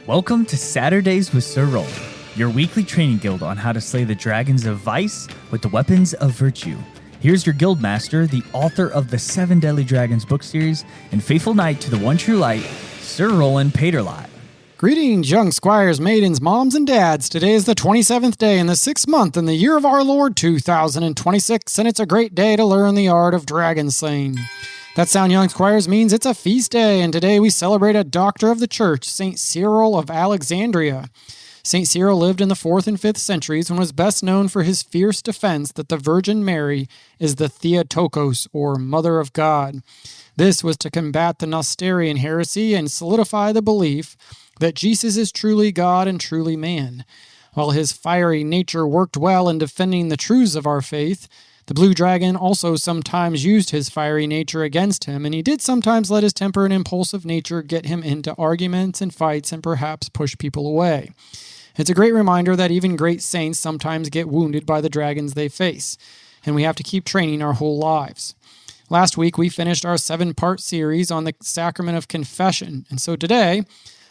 Welcome to Saturdays with Sir Rolland, your weekly training guild on how to slay the dragons of vice with the weapons of virtue. Here's your guild master, the author of the 7 Deadly Dragons book series, and faithful knight to the one true light, Sir Rolland Paterlot. Greetings, young squires, maidens, moms, and dads. Today is the 27th day in the 6th month in the year of our Lord 2026, and it's a great day to learn the art of dragon slaying. That sound, young squires, means it's a feast day, and today we celebrate a doctor of the church, St. Cyril of Alexandria. St. Cyril lived in the 4th and 5th centuries and was best known for his fierce defense that the Virgin Mary is the Theotokos, or Mother of God. This was to combat the Nestorian heresy and solidify the belief that Jesus is truly God and truly man. While his fiery nature worked well in defending the truths of our faith, the blue dragon also sometimes used his fiery nature against him, and he did sometimes let his temper and impulsive nature get him into arguments and fights and perhaps push people away. It's a great reminder that even great saints sometimes get wounded by the dragons they face, and we have to keep training our whole lives. Last week, we finished our 7-part series on the sacrament of confession, and so today,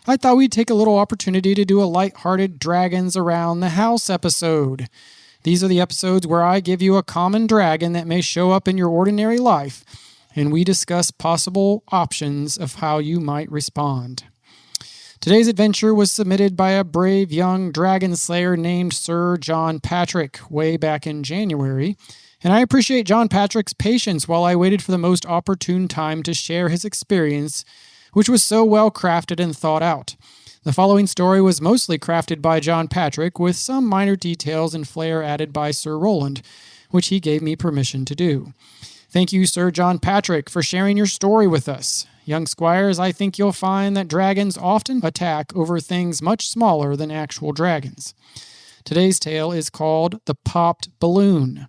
I thought we'd take a little opportunity to do a light-hearted Dragons Around the House episode. These are the episodes where I give you a common dragon that may show up in your ordinary life, and we discuss possible options of how you might respond. Today's adventure was submitted by a brave young dragon slayer named Sir John Patrick way back in January, and I appreciate John Patrick's patience while I waited for the most opportune time to share his experience, which was so well crafted and thought out. The following story was mostly crafted by John Patrick, with some minor details and flair added by Sir Rolland, which he gave me permission to do. Thank you, Sir John Patrick, for sharing your story with us. Young squires, I think you'll find that dragons often attack over things much smaller than actual dragons. Today's tale is called The Popped Balloon.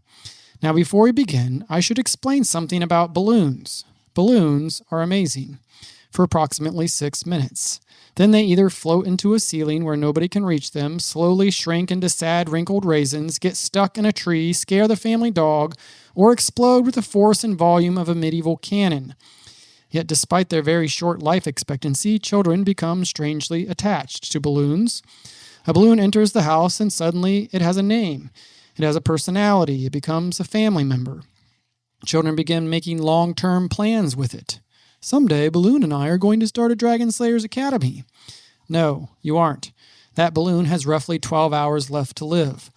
Now, before we begin, I should explain something about balloons. Balloons are amazing for approximately 6 minutes. Then they either float into a ceiling where nobody can reach them, slowly shrink into sad wrinkled raisins, get stuck in a tree, scare the family dog, or explode with the force and volume of a medieval cannon. Yet despite their very short life expectancy, children become strangely attached to balloons. A balloon enters the house and suddenly it has a name. It has a personality. It becomes a family member. Children begin making long-term plans with it. Someday, Balloon and I are going to start a Dragon Slayers Academy. No, you aren't. That balloon has roughly 12 hours left to live.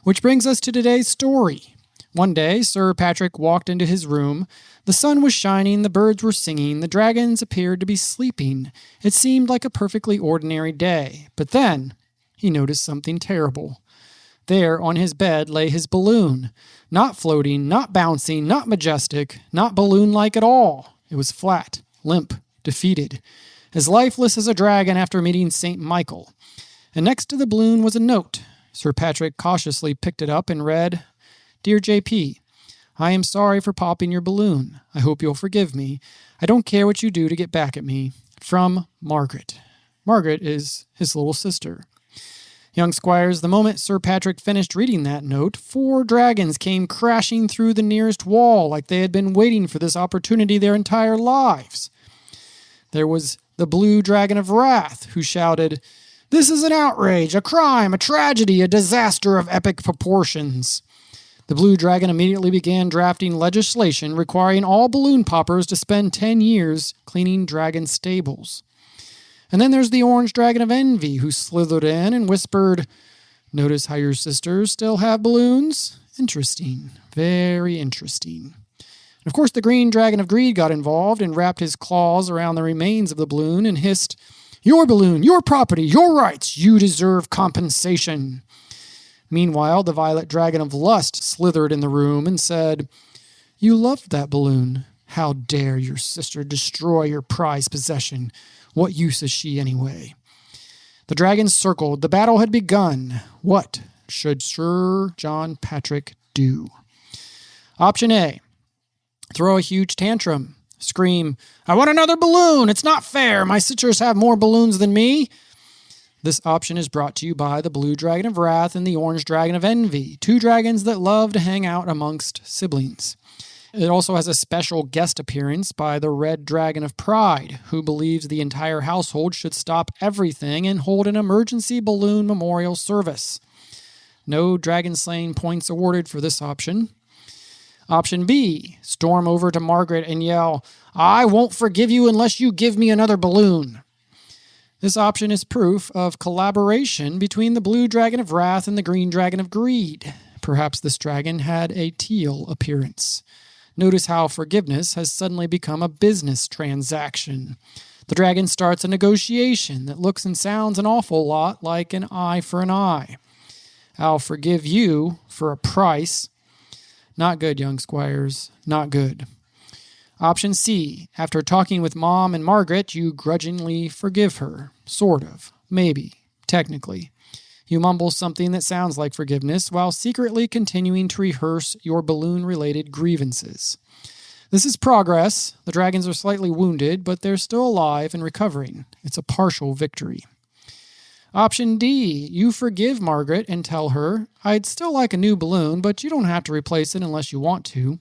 Which brings us to today's story. One day, Sir Patrick walked into his room. The sun was shining, the birds were singing, the dragons appeared to be sleeping. It seemed like a perfectly ordinary day. But then, he noticed something terrible. There, on his bed, lay his balloon. Not floating, not bouncing, not majestic, not balloon-like at all. It was flat, limp, defeated, as lifeless as a dragon after meeting St. Michael. And next to the balloon was a note. Sir Patrick cautiously picked it up and read, "Dear JP, I am sorry for popping your balloon. I hope you'll forgive me. I don't care what you do to get back at me. From Margaret." Margaret is his little sister. Young squires, the moment Sir Patrick finished reading that note, 4 dragons came crashing through the nearest wall like they had been waiting for this opportunity their entire lives. There was the blue dragon of wrath, who shouted, "This is an outrage, a crime, a tragedy, a disaster of epic proportions." The blue dragon immediately began drafting legislation requiring all balloon poppers to spend 10 years cleaning dragon stables. And then there's the orange dragon of envy, who slithered in and whispered, "Notice how your sisters still have balloons? Interesting. Very interesting." And of course, the green dragon of greed got involved and wrapped his claws around the remains of the balloon and hissed, "Your balloon, your property, your rights. You deserve compensation." Meanwhile, the violet dragon of lust slithered in the room and said, "You loved that balloon. How dare your sister destroy your prized possession? What use is she anyway?" The dragons circled. The battle had begun. What should Sir John Patrick do? Option A, throw a huge tantrum. Scream, "I want another balloon! It's not fair! My sisters have more balloons than me!" This option is brought to you by the blue dragon of wrath and the orange dragon of envy, 2 dragons that love to hang out amongst siblings. It also has a special guest appearance by the Red Dragon of Pride, who believes the entire household should stop everything and hold an emergency balloon memorial service. No dragon slaying points awarded for this option. Option B, storm over to Margaret and yell, "I won't forgive you unless you give me another balloon." This option is proof of collaboration between the blue dragon of wrath and the green dragon of greed. Perhaps this dragon had a teal appearance. Notice how forgiveness has suddenly become a business transaction. The dragon starts a negotiation that looks and sounds an awful lot like an eye for an eye. I'll forgive you for a price. Not good, young squires. Not good. Option C. After talking with Mom and Margaret, you grudgingly forgive her. Sort of. Maybe. Technically. You mumble something that sounds like forgiveness while secretly continuing to rehearse your balloon-related grievances. This is progress. The dragons are slightly wounded, but they're still alive and recovering. It's a partial victory. Option D. You forgive Margaret and tell her, "I'd still like a new balloon, but you don't have to replace it unless you want to."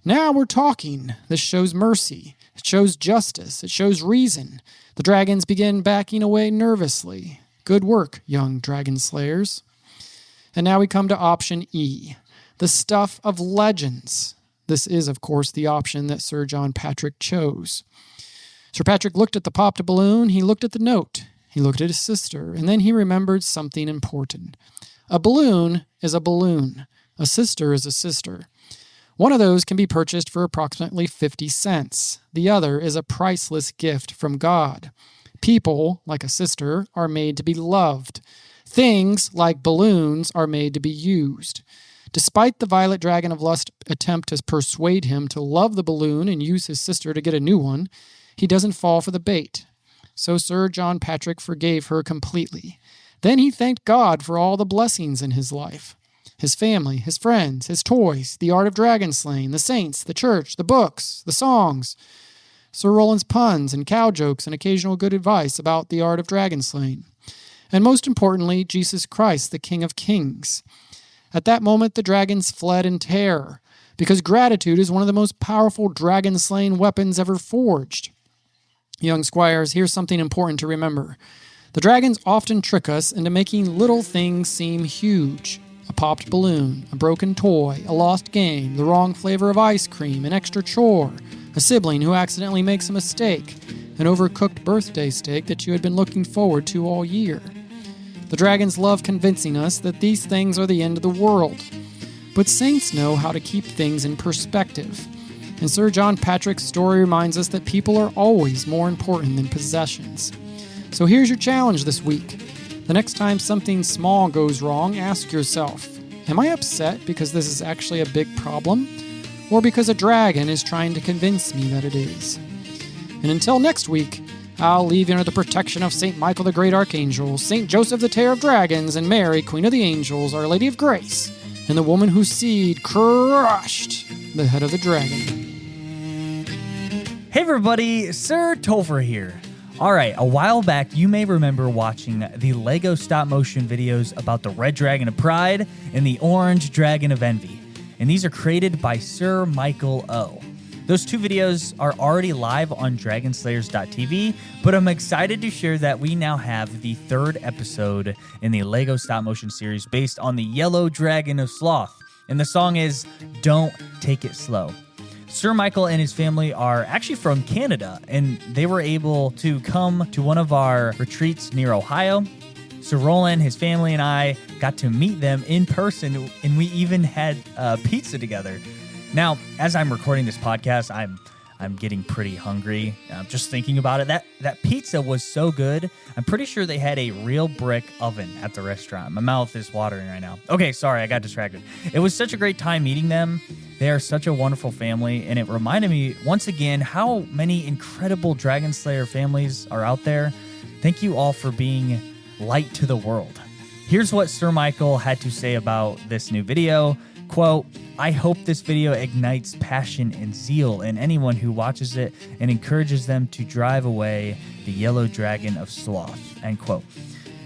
Now we're talking. This shows mercy. It shows justice. It shows reason. The dragons begin backing away nervously. Good work, young dragon slayers. And now we come to option E, the stuff of legends. This is, of course, the option that Sir John Patrick chose. Sir Patrick looked at the popped balloon, he looked at the note, he looked at his sister, and then he remembered something important. A balloon is a balloon. A sister is a sister. One of those can be purchased for approximately 50 cents. The other is a priceless gift from God. People, like a sister, are made to be loved. Things, like balloons, are made to be used. Despite the Violet Dragon of Lust attempt to persuade him to love the balloon and use his sister to get a new one, he doesn't fall for the bait. So Sir John Patrick forgave her completely. Then he thanked God for all the blessings in his life. His family, his friends, his toys, the art of dragon slaying, the saints, the church, the books, the songs, Sir Rolland's puns and cow jokes and occasional good advice about the art of dragon slaying. And most importantly, Jesus Christ, the King of Kings. At that moment, the dragons fled in terror, because gratitude is one of the most powerful dragon-slaying weapons ever forged. Young squires, here's something important to remember. The dragons often trick us into making little things seem huge. A popped balloon, a broken toy, a lost game, the wrong flavor of ice cream, an extra chore, a sibling who accidentally makes a mistake, an overcooked birthday steak that you had been looking forward to all year. The dragons love convincing us that these things are the end of the world. But saints know how to keep things in perspective. And Sir John Patrick's story reminds us that people are always more important than possessions. So here's your challenge this week. The next time something small goes wrong, ask yourself, am I upset because this is actually a big problem? Or because a dragon is trying to convince me that it is? And until next week, I'll leave you under the protection of St. Michael the Great Archangel, St. Joseph the Terror of Dragons, and Mary, Queen of the Angels, Our Lady of Grace, and the woman whose seed crushed the head of the dragon. Hey everybody, Sir Topher here. Alright, a while back you may remember watching the LEGO stop motion videos about the Red Dragon of Pride and the Orange Dragon of Envy. And these are created by Sir Michael O. Those two videos are already live on dragonslayers.tv, but I'm excited to share that we now have the third episode in the LEGO stop motion series based on the Yellow Dragon of Sloth. And the song is Don't Take It Slow. Sir Michael and his family are actually from Canada, and they were able to come to one of our retreats near Ohio. Sir Rolland, his family, and I got to meet them in person, and we even had pizza together. Now, as I'm recording this podcast, I'm getting pretty hungry. Just thinking about it. That pizza was so good. I'm pretty sure they had a real brick oven at the restaurant. My mouth is watering right now. Okay, sorry, I got distracted. It was such a great time meeting them. They are such a wonderful family, and it reminded me once again how many incredible Dragon Slayer families are out there. Thank you all for being light to the world. Here's what Sir Michael had to say about this new video. Quote, I hope this video ignites passion and zeal in anyone who watches it and encourages them to drive away the Yellow Dragon of Sloth. End quote.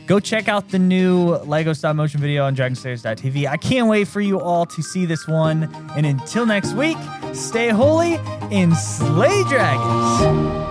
Go check out the new LEGO stop motion video on dragonslayers.tv. I can't wait for you all to see this one. And until next week, stay holy, and slay dragons.